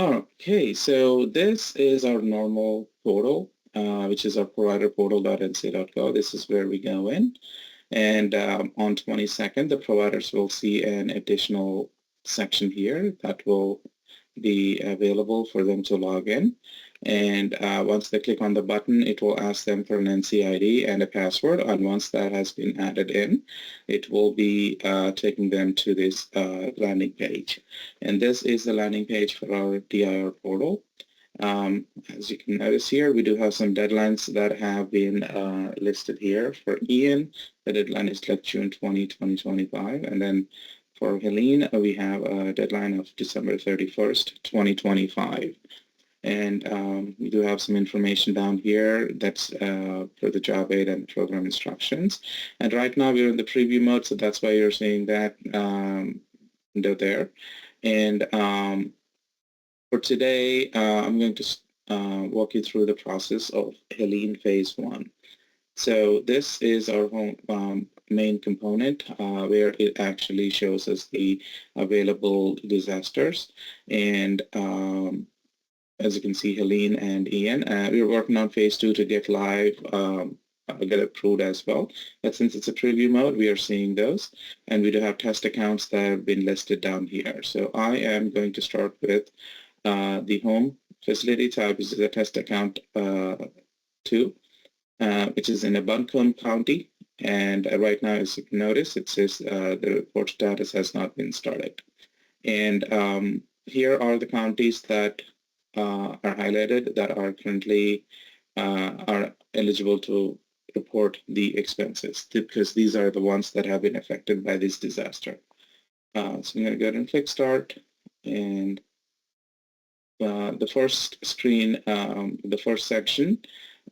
Okay, so this is our normal portal, which is our provider portal.nca.gov. This is where we go in. And on 22nd, the providers will see an additional section here that will be available for them to log in. And once they click on the button, it will ask them for an NCID and a password. And once that has been added in, it will be taking them to this landing page. And this is the landing page for our DIR portal. As you can notice here, we do have some deadlines that have been listed here. For Ian, the deadline is like June 20, 2025. And then for Helene, we have a deadline of December 31st, 2025. And we do have some information down here that's for the job aid and program instructions. And right now we're in the preview mode, so that's why you're seeing that window there. And for today, I'm going to walk you through the process of Helene Phase 1. So this is our home, main component where it actually shows us the available disasters. And as you can see, Helene and Ian, we're working on Phase 2 to get live, get approved as well. But since it's a preview mode, we are seeing those. And we do have test accounts that have been listed down here. So I am going to start with the home facility type, which is a test account 2, which is in a Buncombe County. And right now, as you can notice, it says the report status has not been started. And here are the counties that are highlighted that are currently are eligible to report the expenses, because these are the ones that have been affected by this disaster. So I'm going to go ahead and click Start. And the first screen, the first section,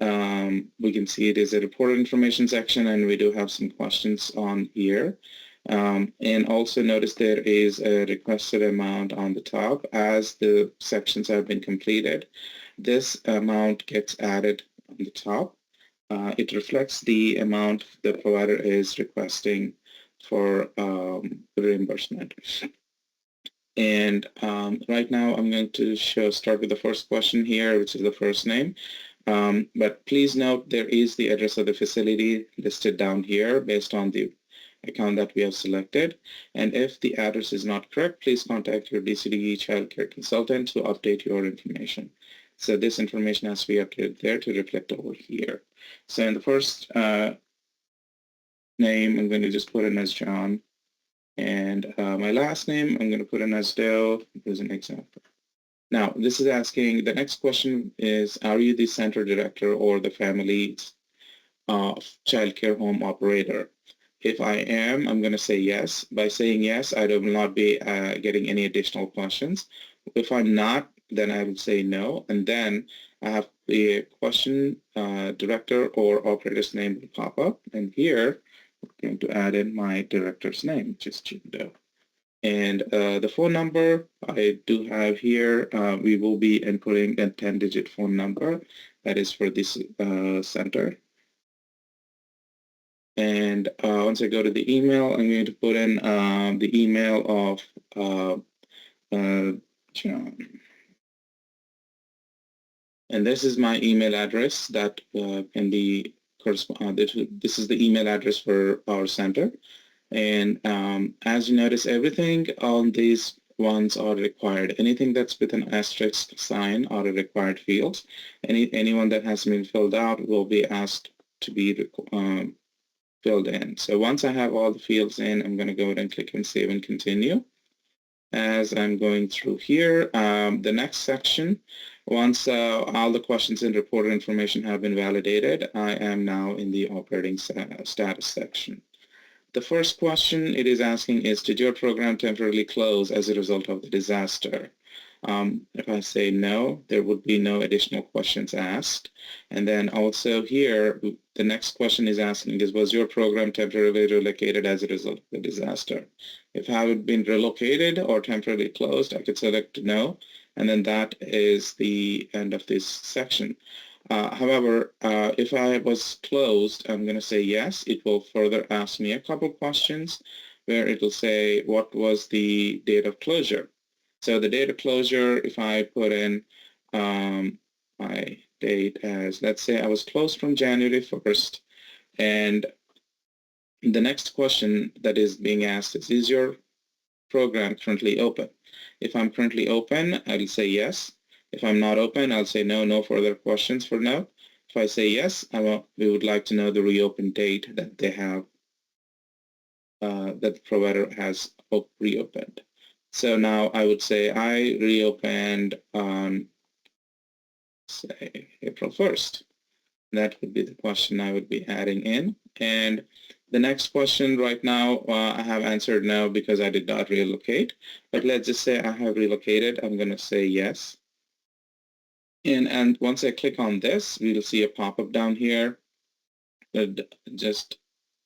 we can see it is a report information section, and we do have some questions on here. And also notice there is a requested amount on the top. As the sections have been completed, this amount gets added on the top. It reflects the amount the provider is requesting for reimbursement. And right now I'm going to start with the first question here, which is the first name. But please note there is the address of the facility listed down here based on the account that we have selected. And if the address is not correct, please contact your DCDE child care consultant to update your information. So this information has to be updated there to reflect over here. So in the first name, I'm going to just put in as John. And my last name, I'm going to put in as Doe as an example. Now, this is asking, the next question is, are you the center director or the family's child care home operator? If I am, I'm going to say yes. By saying yes, I will not be getting any additional questions. If I'm not, then I will say no. And then I have the question director or operator's name will pop up. And here, I'm going to add in my director's name, which is Jim Doe. And the phone number I do have here, we will be inputting a 10-digit phone number that is for this center. And once I go to the email, I'm going to put in the email of John. And this is my email address that can be corresponded to. This is the email address for our center. And as you notice, everything on these ones are required. Anything that's with an asterisk sign are required fields. Anyone that has been filled out will be asked to be filled in. So once I have all the fields in, I'm going to go ahead and click on Save and Continue. As I'm going through here, the next section, once all the questions and reported information have been validated, I am now in the operating status section. The first question it is asking is, did your program temporarily close as a result of the disaster? If I say no, there would be no additional questions asked. And then also here, the next question is asking is, was your program temporarily relocated as a result of the disaster? If I had been relocated or temporarily closed, I could select no. And then that is the end of this section. However, if I was closed, I'm going to say yes. It will further ask me a couple questions where it will say, what was the date of closure? So the date of closure, if I put in my date as, let's say I was closed from January 1st, and the next question that is being asked is your program currently open? If I'm currently open, I'll say yes. If I'm not open, I'll say no, no further questions for now. If I say yes, we would like to know the reopen date that they have, that the provider has reopened. So now I would say I reopened on, say, April 1st. That would be the question I would be adding in. And the next question right now, I have answered no because I did not relocate. But let's just say I have relocated. I'm going to say yes. And once I click on this, we'll see a pop-up down here. Just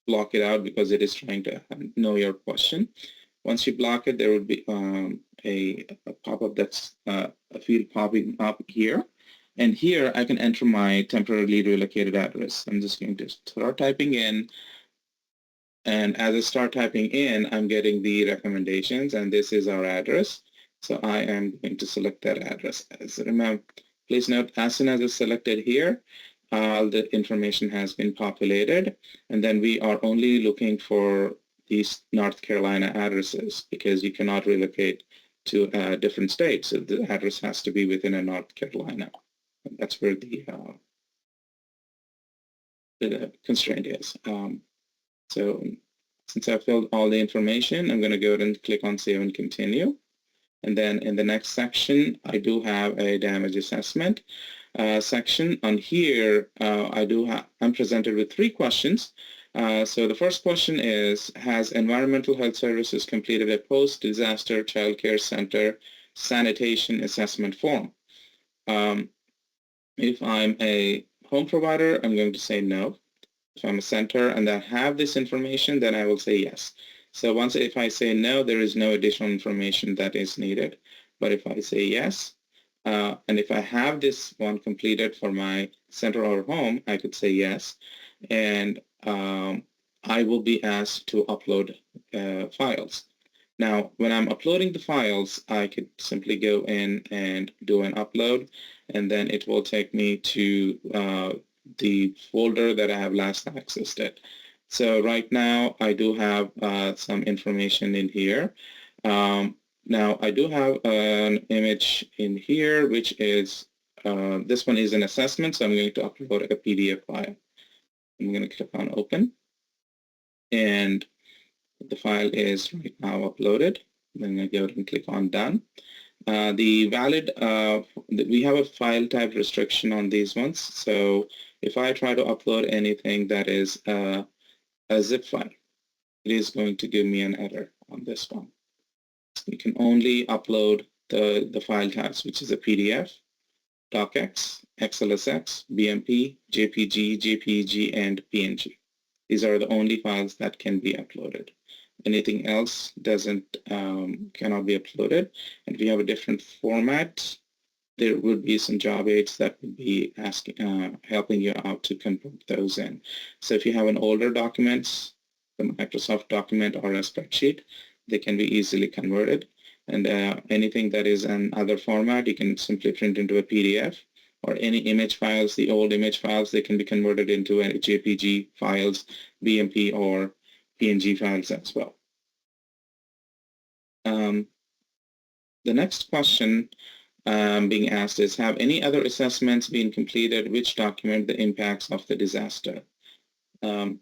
block it out because it is trying to know your question. Once you block it, there will be a pop-up that's a field popping up here. And here I can enter my temporarily relocated address. I'm just going to start typing in. And as I start typing in, I'm getting the recommendations, and this is our address. So I am going to select that address. Remember, please note, as soon as it's selected here, all the information has been populated, and then we are only looking for these North Carolina addresses because you cannot relocate to a different state. So the address has to be within a North Carolina. And that's where the constraint is. So since I filled all the information, I'm going to go ahead and click on Save and Continue. And then in the next section, I do have a damage assessment section. On here, I'm presented with 3 questions. So the first question is, has Environmental Health Services completed a post-disaster child care center sanitation assessment form? If I'm a home provider, I'm going to say no. If I'm a center and I have this information, then I will say yes. So if I say no, there is no additional information that is needed. But if I say yes, and if I have this one completed for my center or home, I could say yes. And I will be asked to upload files. Now, when I'm uploading the files, I could simply go in and do an upload, and then it will take me to the folder that I have last accessed it. So right now, I do have some information in here. Now, I do have an image in here, which is, this one is an assessment, so I'm going to upload a PDF file. I'm going to click on Open, and the file is right now uploaded. Then I go and click on Done. We have a file type restriction on these ones. So if I try to upload anything that is a zip file, it is going to give me an error on this one. You can only upload the file types, which is a PDF, docx, XLSX, BMP, JPG, JPEG, and PNG. These are the only files that can be uploaded. Anything else cannot be uploaded. And if you have a different format, there would be some job aids that would be helping you out to convert those in. So if you have an older document, the Microsoft document or a spreadsheet, they can be easily converted. And anything that is another format, you can simply print into a PDF, or any image files, the old image files, they can be converted into a JPG files, BMP, or PNG files as well. The next question being asked is, have any other assessments been completed which document the impacts of the disaster? If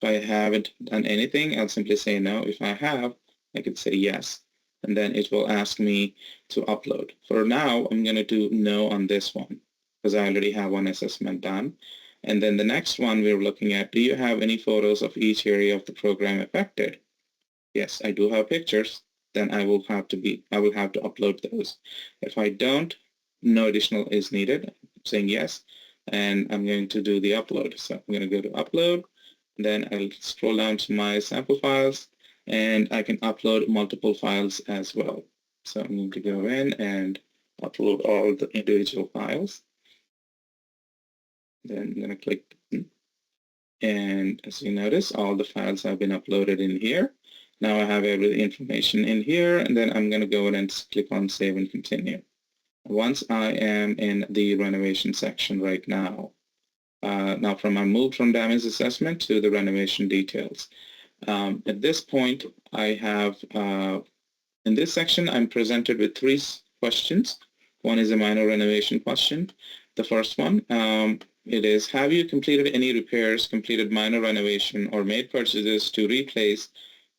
I haven't done anything, I'll simply say no. If I have, I could say yes, and then it will ask me to upload. For now, I'm going to do no on this one because I already have one assessment done. And then the next one we're looking at, do you have any photos of each area of the program affected? Yes, I do have pictures. Then I will have to upload those. If I don't, no additional is needed. I'm saying yes, and I'm going to do the upload. So I'm going to go to upload, and then I'll scroll down to my sample files, and I can upload multiple files as well. So I'm going to go in and upload all the individual files. Then I'm going to click, and as you notice, all the files have been uploaded in here. Now I have every information in here, and then I'm going to go ahead and click on Save and Continue. Once I am in the renovation section right now, now I moved from damage assessment to the renovation details. At this point, I have, in this section, I'm presented with three questions. One is a minor renovation question. The first one, it is, have you completed any repairs, completed minor renovation, or made purchases to replace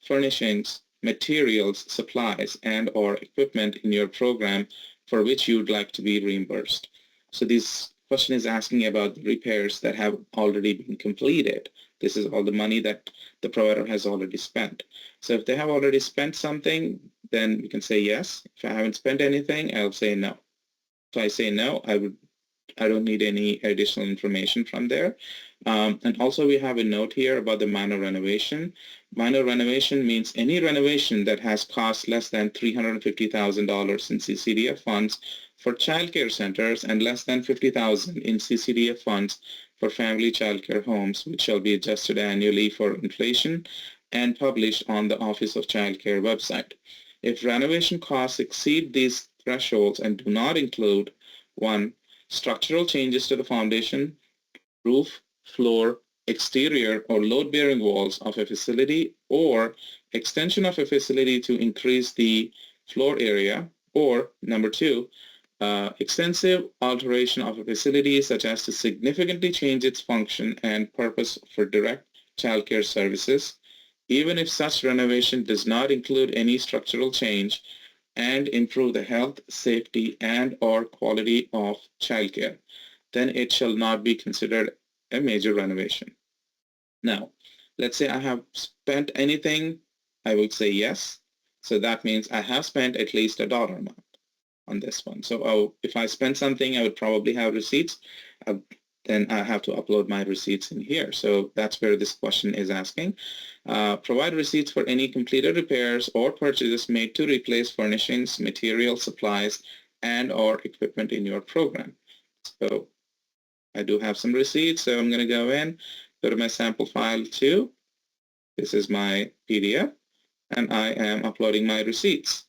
furnishings, materials, supplies, and or equipment in your program for which you would like to be reimbursed? So this question is asking about the repairs that have already been completed. This is all the money that the provider has already spent. So if they have already spent something, then we can say yes. If I haven't spent anything, I'll say no. If I say no, I don't need any additional information from there. And also we have a note here about the minor renovation. Minor renovation means any renovation that has cost less than $350,000 in CCDF funds for child care centers and less than $50,000 in CCDF funds for family child care homes, which shall be adjusted annually for inflation and published on the Office of Child Care website. If renovation costs exceed these thresholds and do not include 1. Structural changes to the foundation, roof, floor, exterior, or load-bearing walls of a facility, or extension of a facility to increase the floor area, or number 2, extensive alteration of a facility such as to significantly change its function and purpose for direct child care services, even if such renovation does not include any structural change, and improve the health, safety, and or quality of childcare, then it shall not be considered a major renovation. Now, let's say I have spent anything, I would say yes. So that means I have spent at least a dollar amount on this one. So if I spend something, I would probably have receipts. Then I have to upload my receipts in here. So that's where this question is asking. Provide receipts for any completed repairs or purchases made to replace furnishings, materials, supplies, and or equipment in your program. So I do have some receipts, so I'm going to go to my sample file 2. This is my PDF, and I am uploading my receipts.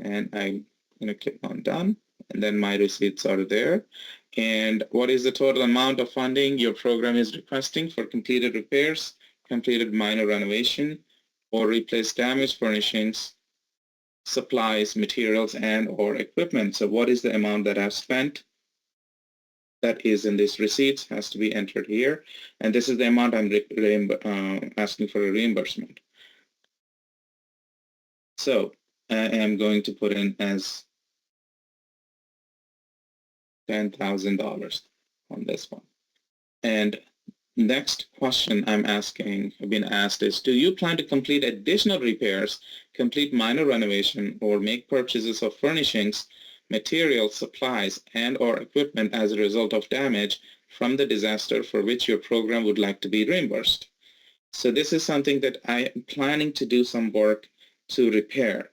And I'm going to click on Done, and then my receipts are there. And what is the total amount of funding your program is requesting for completed repairs, completed minor renovation, or replace damaged furnishings, supplies, materials, and or equipment? So what is the amount that I've spent that is in this receipt has to be entered here. And this is the amount I'm asking for a reimbursement. So I am going to put in as $10,000 on this one. And next question I've been asked is, do you plan to complete additional repairs, complete minor renovation, or make purchases of furnishings, materials, supplies, and or equipment as a result of damage from the disaster for which your program would like to be reimbursed? So this is something that I am planning to do some work to repair.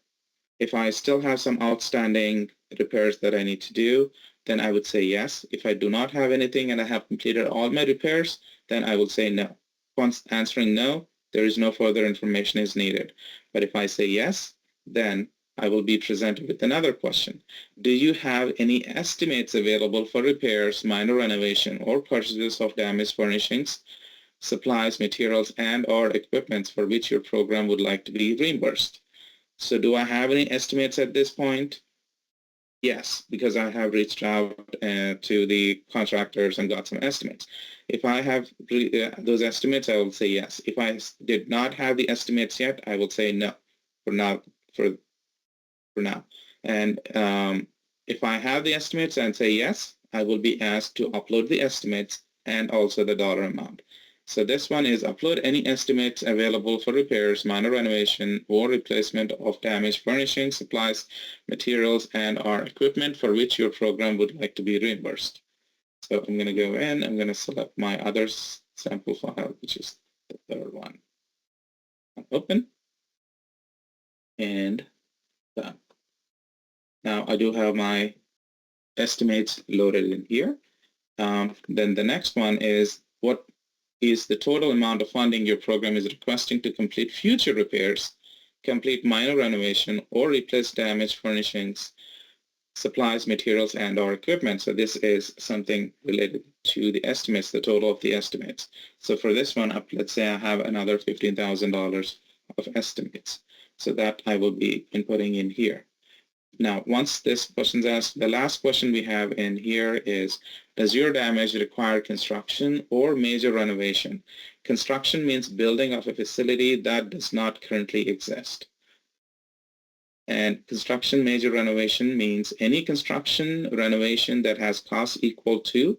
If I still have some outstanding repairs that I need to do, then I would say yes. If I do not have anything and I have completed all my repairs, then I will say no. Once answering no, there is no further information is needed. But if I say yes, then I will be presented with another question. Do you have any estimates available for repairs, minor renovation, or purchases of damaged furnishings, supplies, materials, and or equipment for which your program would like to be reimbursed? So do I have any estimates at this point? Yes, because I have reached out to the contractors and got some estimates. If I have those estimates, I will say yes. If I did not have the estimates yet, I will say no for now. For now. And if I have the estimates and say yes, I will be asked to upload the estimates and also the dollar amount. So this one is upload any estimates available for repairs, minor renovation, or replacement of damaged furnishings, supplies, materials, and or equipment for which your program would like to be reimbursed. So I'm going to go in, I'm going to select my other sample file, which is the third one. Open. And done. Now I do have my estimates loaded in here. Then the next one is, what is the total amount of funding your program is requesting to complete future repairs, complete minor renovation, or replace damaged furnishings, supplies, materials, and or equipment. So this is something related to the estimates, the total of the estimates. So for this one, let's say I have another $15,000 of estimates. So that I will be inputting in here. Now, once this question's asked, the last question we have in here is, does your damage require construction or major renovation? Construction means building of a facility that does not currently exist. And construction major renovation means any construction renovation that has costs equal to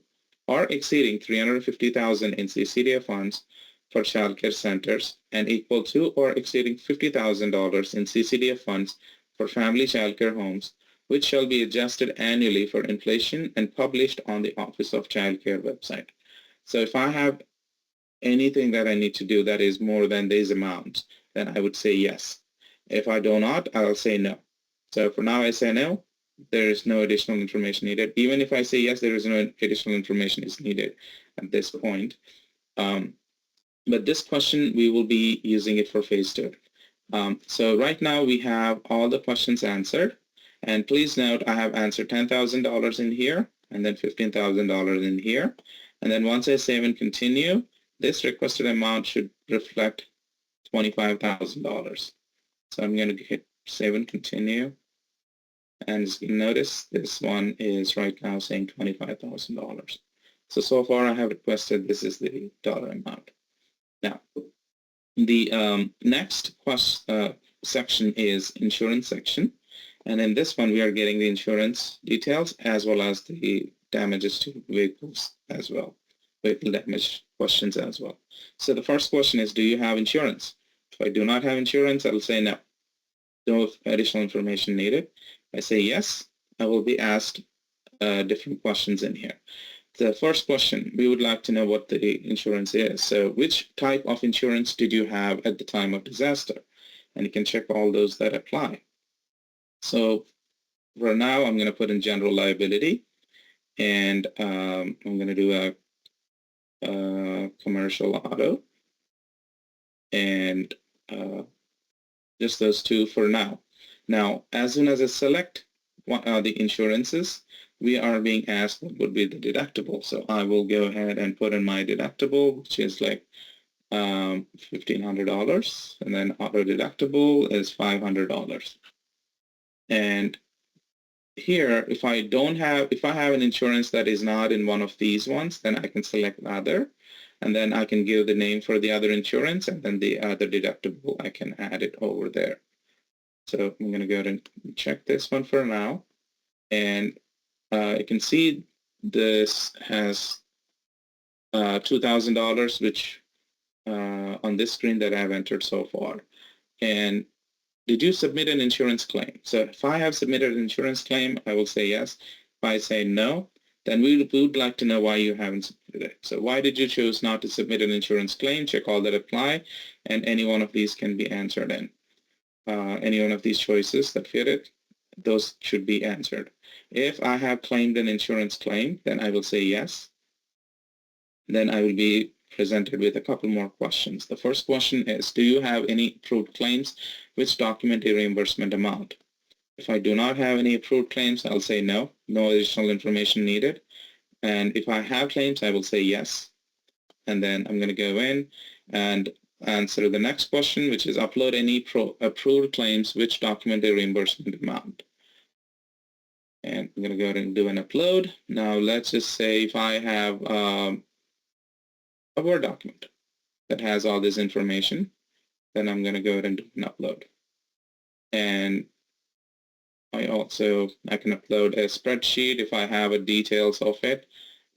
or exceeding $350,000 in SCCA funds for child care centers and equal to or exceeding $50,000 in SCCA funds for family child care homes, which shall be adjusted annually for inflation and published on the Office of Child Care website. So if I have anything that I need to do that is more than these amounts, then I would say yes. If I do not, I'll say no. So for now I say no, there is no additional information needed. Even if I say yes, there is no additional information is needed at this point. But this question, we will be using it for phase 2. So right now we have all the questions answered. And please note, I have answered $10,000 in here and then $15,000 in here. And then once I save and continue, this requested amount should reflect $25,000. So I'm going to hit save and continue. And as you notice, this one is right now saying $25,000. So far I have requested this is the dollar amount. Now, the next section is insurance section. And in this one, we are getting the insurance details as well as the damages to vehicles as well, vehicle damage questions as well. So the first question is, do you have insurance? If I do not have insurance, I'll say no. No additional information needed. If I say yes, I will be asked different questions in here. The first question, we would like to know what the insurance is. So which type of insurance did you have at the time of disaster? And you can check all those that apply. So for now, I'm going to put in general liability, and I'm going to do a commercial auto, and just those two for now. Now, as soon as I select what are the insurances, we are being asked what would be the deductible. So I will go ahead and put in my deductible, which is like $1,500, and then auto deductible is $500. And here, if I have an insurance that is not in one of these ones, then I can select other, and then I can give the name for the other insurance, and then the other deductible, I can add it over there. So I'm going to go ahead and check this one for now. And you can see this has $2,000, which on this screen that I've entered so far. And did you submit an insurance claim? So if I have submitted an insurance claim, I will say yes. If I say no, then we would like to know why you haven't submitted it. So why did you choose not to submit an insurance claim? Check all that apply, and any one of these can be answered in. Any one of these choices that fit it, those should be answered. If I have claimed an insurance claim, then I will say yes. Then I will be presented with a couple more questions. The first question is, do you have any approved claims which document a reimbursement amount? If I do not have any approved claims, I'll say no, no additional information needed. And if I have claims, I will say yes. And then I'm going to go in and answer the next question, which is upload any approved claims which document a reimbursement amount. And I'm going to go ahead and do an upload. Now let's just say if I have a Word document that has all this information, then I'm going to go ahead and do an upload. And I can upload a spreadsheet if I have a details of it.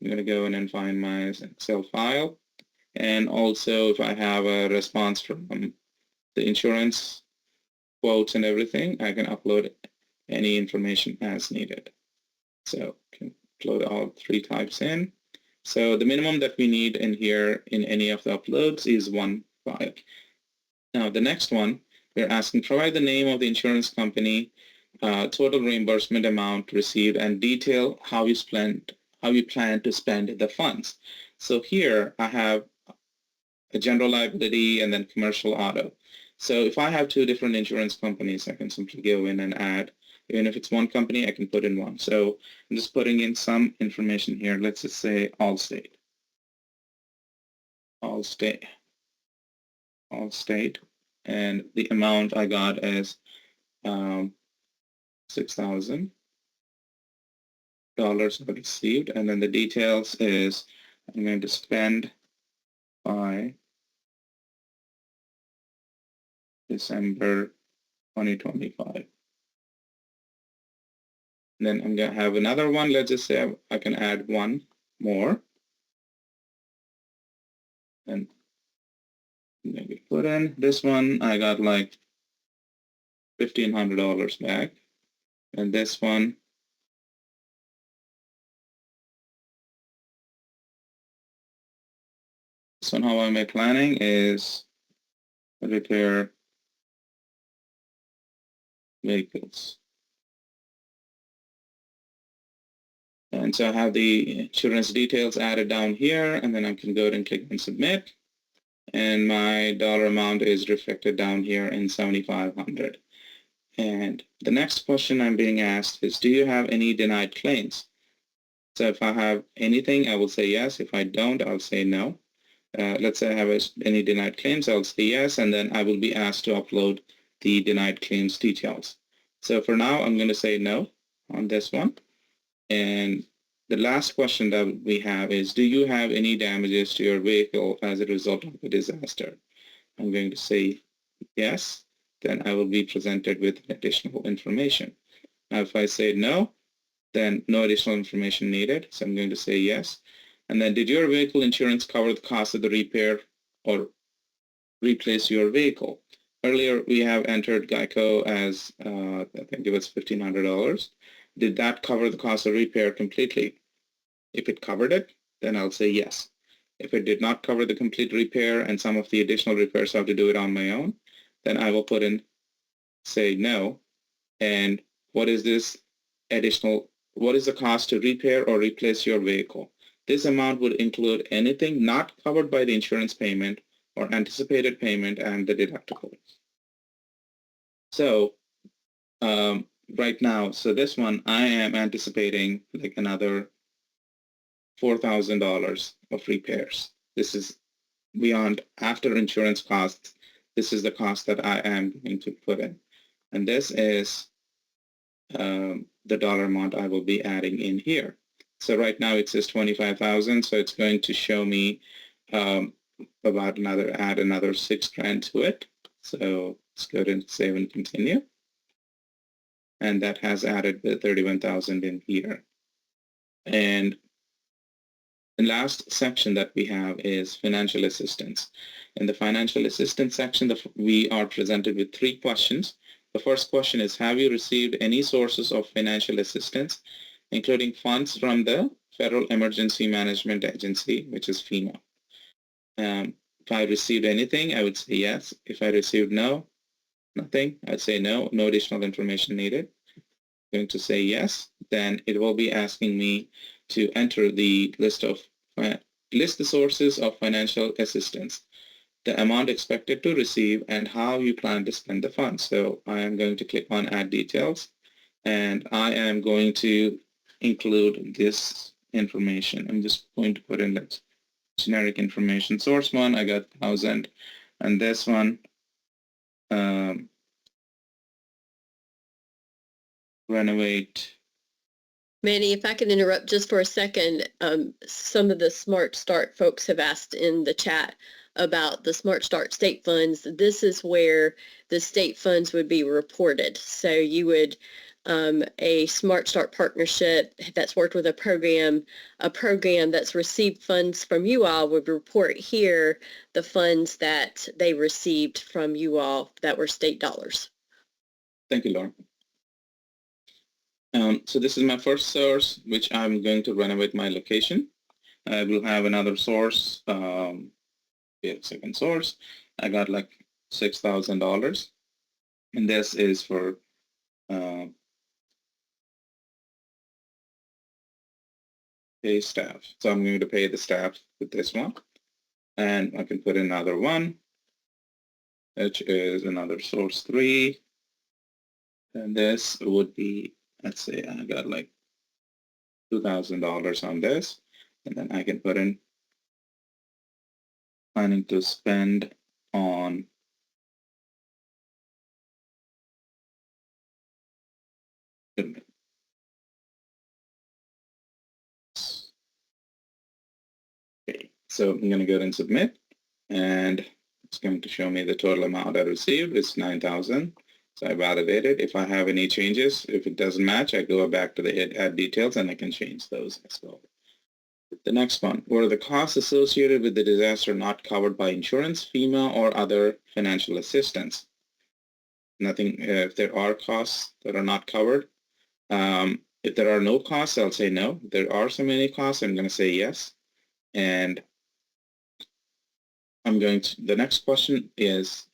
I'm going to go in and find my Excel file. And also if I have a response from the insurance quotes and everything, I can upload any information as needed. So I can upload all three types in. So the minimum that we need in here in any of the uploads is one file. Now the next one, we're asking provide the name of the insurance company, total reimbursement amount received, and detail how you plan to spend the funds. So here I have a general liability and then commercial auto. So if I have two different insurance companies, I can simply go in and add. Even if it's one company, I can put in one. So I'm just putting in some information here. Let's just say Allstate. Allstate. Allstate. And the amount I got is $6,000 received. And then the details is I'm going to spend by December 2025. And then I'm going to have another one. Let's just say I can add one more. And maybe put in this one. I got like $1,500 back. And this one, how am I planning is repair vehicles. And so I have the insurance details added down here, and then I can go ahead and click on submit. And my dollar amount is reflected down here in 7,500. And the next question I'm being asked is, do you have any denied claims? So if I have anything, I will say yes. If I don't, I'll say no. Let's say I have any denied claims, I'll say yes, and then I will be asked to upload the denied claims details. So for now, I'm going to say no on this one. And the last question that we have is, do you have any damages to your vehicle as a result of the disaster? I'm going to say yes. Then I will be presented with additional information. Now, if I say no, then no additional information needed. So I'm going to say yes. And then, did your vehicle insurance cover the cost of the repair or replace your vehicle? Earlier, we have entered Geico as, I think it was $1,500. Did that cover the cost of repair completely? If it covered it, then I'll say yes. If it did not cover the complete repair and some of the additional repairs I have to do it on my own, then I will put in, say no. And what is this additional, what is the cost to repair or replace your vehicle? This amount would include anything not covered by the insurance payment or anticipated payment and the deductible. So right now, so this one, I am anticipating like another $4,000 of repairs. This is beyond after insurance costs. This is the cost that I am going to put in. And this is the dollar amount I will be adding in here. So right now it says 25,000. So it's going to show me about add another $6,000 to it. So let's go ahead and save and continue. And that has added the 31,000 in here. And the last section that we have is financial assistance. In the financial assistance section, we are presented with 3 questions. The first question is, have you received any sources of financial assistance, including funds from the Federal Emergency Management Agency, which is FEMA? If I received anything, I would say yes. If I received nothing, I'd say no additional information needed. I'm going to say yes. Then it will be asking me to enter the list the sources of financial assistance, the amount expected to receive, and how you plan to spend the funds. So I am going to click on add details, and I am going to include this information. I'm just going to put in that generic information. Source one, I got 1,000, and this one, renovate. Manny, if I can interrupt just for a second, some of the Smart Start folks have asked in the chat about the Smart Start state funds. This is where the state funds would be reported. So you would, a Smart Start partnership that's worked with a program that's received funds from you all would report here the funds that they received from you all that were state dollars. Thank you, Laura. So this is my first source, which I'm going to renovate my location. I will have another source, second source. I got like $6,000, and this is for pay staff. So I'm going to pay the staff with this one, and I can put another one. which is another source 3. And this would be, let's say I got like $2,000 on this. And then I can put in planning to spend on submit. Okay, so I'm going to go ahead and submit, and it's going to show me the total amount I received. It's 9,000. So I validate it. If I have any changes, if it doesn't match, I go back to the add details and I can change those as well. The next one, were the costs associated with the disaster not covered by insurance, FEMA, or other financial assistance? Nothing. If there are costs that are not covered, if there are no costs, I'll say no. If there are so many costs, I'm going to say yes. And the next question is,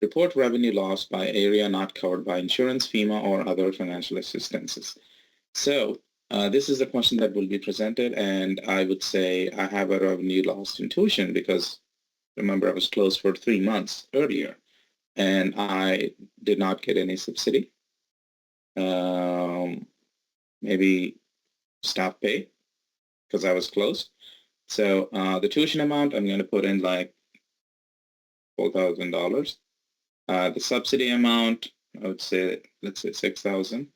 report revenue loss by area not covered by insurance, FEMA, or other financial assistances. So this is the question that will be presented, and I would say I have a revenue loss in tuition because, remember, I was closed for 3 months earlier, and I did not get any subsidy. Maybe staff pay because I was closed. So the tuition amount, I'm going to put in like $4,000. The subsidy amount, I would say, let's say 6,000.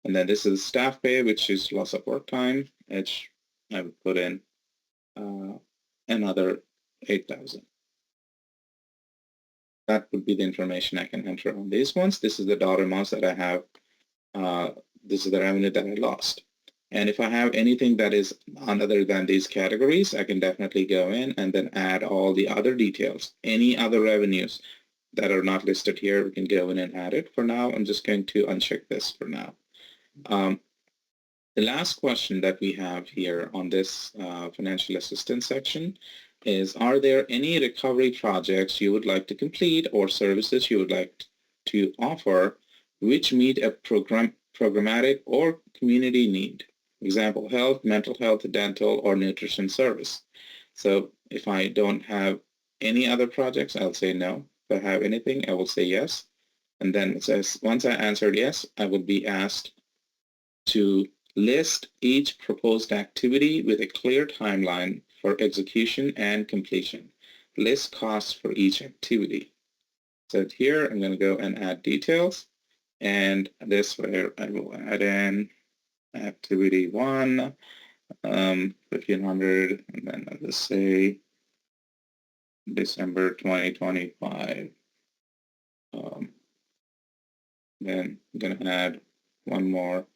And then this is staff pay, which is loss of work time, which I would put in another 8,000. That would be the information I can enter on these ones. This is the dollar amounts that I have. This is the revenue that I lost. And if I have anything that is other than these categories, I can definitely go in and then add all the other details. Any other revenues that are not listed here, we can go in and add it. For now, I'm just going to uncheck this for now. The last question that we have here on this financial assistance section is, are there any recovery projects you would like to complete or services you would like to offer which meet a programmatic or community need? Example, health, mental health, dental, or nutrition service. So if I don't have any other projects, I'll say no. If I have anything, I will say yes. And then it says, once I answered yes, I would be asked to list each proposed activity with a clear timeline for execution and completion. List costs for each activity. So here I'm going to go and add details, and this where I will add in activity 1, 1,500, and then I'll just say December 2025. Then I'm going to add one more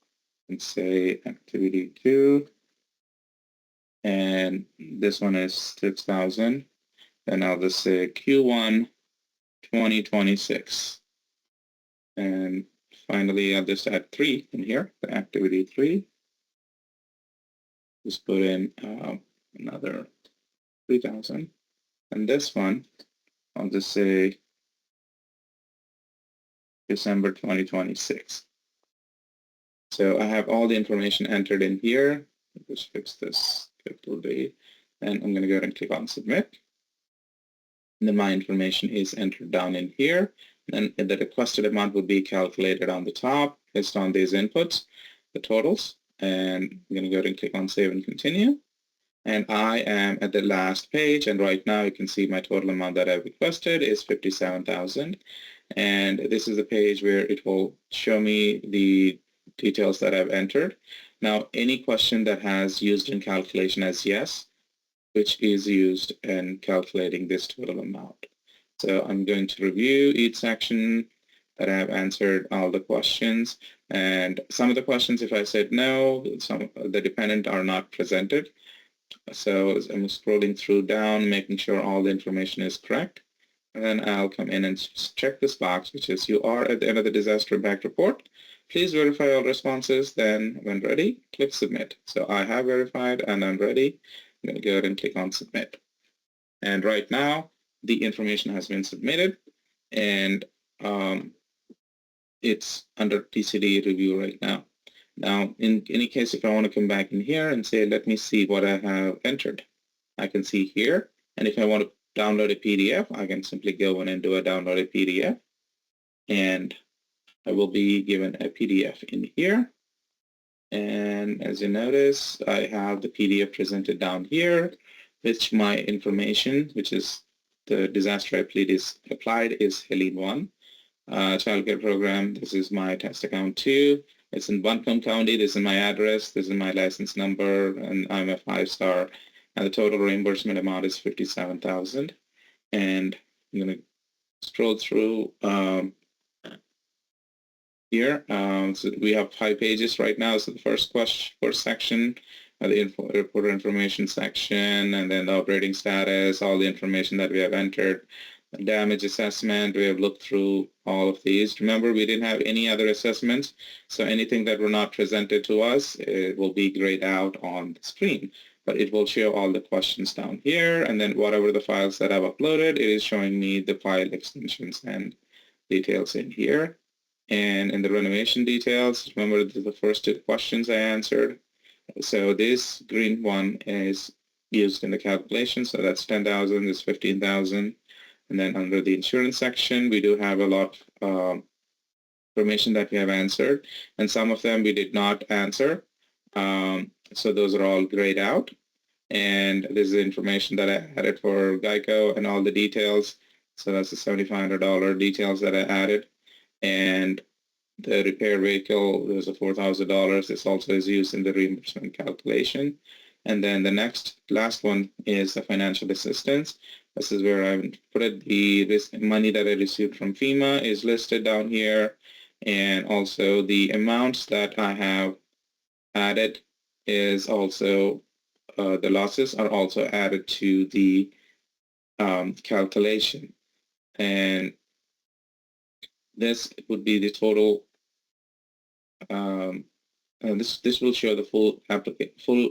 and say activity 2, and this one is 6,000. Then I'll just say Q1 2026. And finally, I'll just add 3 in here, the activity 3. Just put in another 3,000. And this one, I'll just say December 2026. So I have all the information entered in here. Just fix this capital D. And I'm going to go ahead and click on Submit. And then my information is entered down in here. And the requested amount will be calculated on the top based on these inputs, the totals. And I'm going to go ahead and click on Save and Continue. And I am at the last page. And right now you can see my total amount that I've requested is 57,000. And this is the page where it will show me the details that I've entered. Now, any question that has used in calculation as yes, which is used in calculating this total amount. So I'm going to review each section that I have answered all the questions. And some of the questions, if I said no, some of the dependent are not presented. So I'm scrolling through down, making sure all the information is correct. And then I'll come in and check this box, which is you are at the end of the disaster impact report. Please verify all responses. Then when ready, click Submit. So I have verified and I'm ready. I'm going to go ahead and click on Submit. And right now, the information has been submitted, and it's under TCD review right now. Now, in any case, if I want to come back in here and say, let me see what I have entered, I can see here. And if I want to download a PDF, I can simply go in and do a download a PDF, and I will be given a PDF in here. And as you notice, I have the PDF presented down here, which my information, which is the disaster I plead is applied, is Helene 1. Childcare program, this is my test account 2. It's in Buncombe County. This is my address. This is my license number, and I'm a 5-star. And the total reimbursement amount is $57,000. And I'm going to scroll through here. So we have 5 pages right now. So the first section, the reporter information section, and then the operating status, all the information that we have entered. Damage assessment, we have looked through all of these. Remember, we didn't have any other assessments, so anything that were not presented to us, it will be grayed out on the screen. But it will show all the questions down here, and then whatever the files that I've uploaded, it is showing me the file extensions and details in here. And in the renovation details, remember the first 2 questions I answered. So this green one is used in the calculation, so that's 10,000, this 15,000. And then under the insurance section, we do have a lot of information that we have answered, and some of them we did not answer. So those are all grayed out. And this is the information that I added for Geico and all the details. So that's the $7,500 details that I added. And the repair vehicle, there's a $4,000. This also is used in the reimbursement calculation. And then the last one is the financial assistance. This is where I put it. The money that I received from FEMA is listed down here. And also the amounts that I have added is also, the losses are also added to the calculation. And this would be the total. This will show the full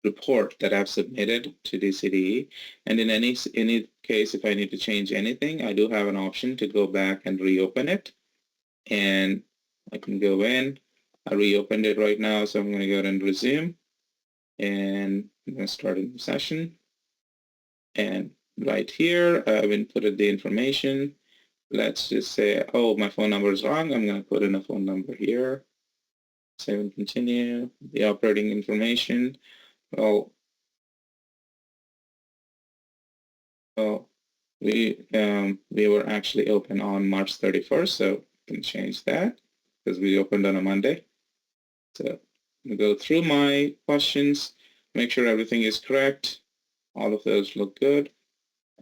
report that I've submitted to the CDE. And in any case, if I need to change anything, I do have an option to go back and reopen it. And I can go in. I reopened it right now, so I'm going to go ahead and resume. And I'm going to start a new session. And right here, I've inputted the information. Let's just say, oh, my phone number is wrong. I'm going to put in a phone number here. Save and continue. The operating information. Well, we were actually open on March 31st, so I can change that because we opened on a Monday. So I'm going to go through my questions, make sure everything is correct. All of those look good.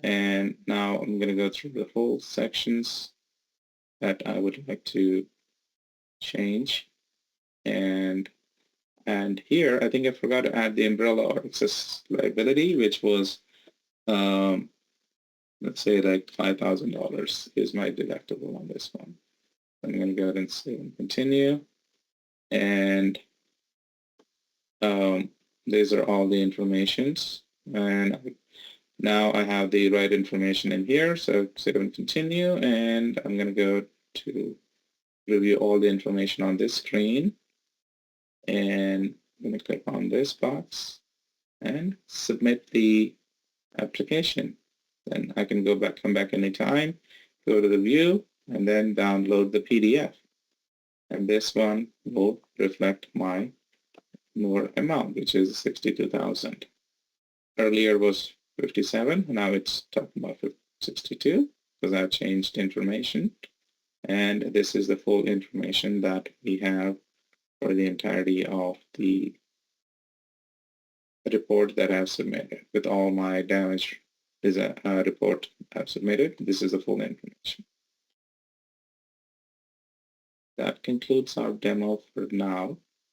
And now I'm going to go through the whole sections that I would like to change. And here, I think I forgot to add the umbrella or excess liability, which was, let's say like $5,000 is my deductible on this one. I'm going to go ahead and save and continue. And these are all the informations. And now I have the right information in here. So save and continue. And I'm going to go to review all the information on this screen. And I'm going to click on this box and submit the application. Then I can come back anytime, go to the view, and then download the PDF. And this one will reflect my more amount, which is 62,000. Earlier was 57, now it's talking about 62 because I've changed information. And this is the full information that we have for the entirety of the report that I've submitted with all my damage report I've submitted. This is the full information. That concludes our demo for now.